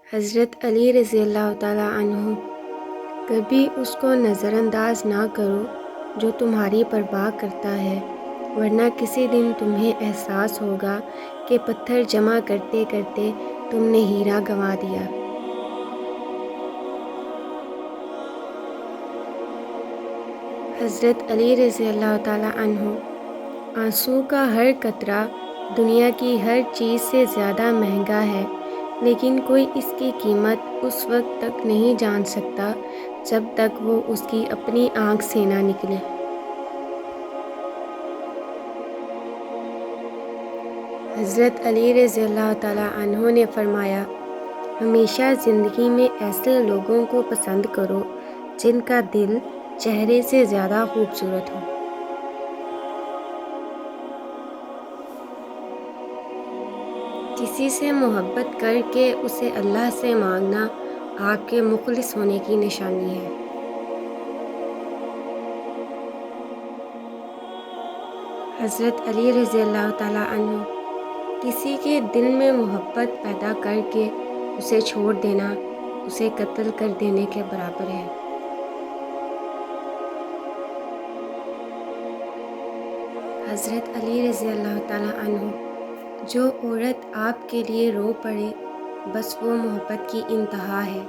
حضرت علی رضی اللہ تعالیٰ عنہ: کبھی اس کو نظر انداز نہ کرو جو تمہاری پرواہ کرتا ہے، ورنہ کسی دن تمہیں احساس ہوگا کہ پتھر جمع کرتے کرتے تم نے ہیرا گنوا دیا۔ حضرت علی رضی اللہ تعالیٰ عنہ: آنسو کا ہر قطرہ دنیا کی ہر چیز سے زیادہ مہنگا ہے، لیکن کوئی اس کی قیمت اس وقت تک نہیں جان سکتا جب تک وہ اس کی اپنی آنکھ سے نہ نکلے۔ حضرت علی رضی اللہ تعالیٰ عنہ نے فرمایا، ہمیشہ زندگی میں ایسے لوگوں کو پسند کرو جن کا دل چہرے سے زیادہ خوبصورت ہو۔ کسی سے محبت کر کے اسے اللہ سے مانگنا آپ کے مخلص ہونے کی نشانی ہے۔ حضرت علی رضی اللہ تعالیٰ عنہ: کسی کے دل میں محبت پیدا کر کے اسے چھوڑ دینا اسے قتل کر دینے کے برابر ہے۔ حضرت علی رضی اللہ تعالیٰ عنہ: جو عورت آپ کے لیے رو پڑے بس وہ محبت کی انتہا ہے،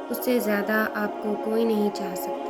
اس سے زیادہ آپ کو کوئی نہیں چاہ سکتا۔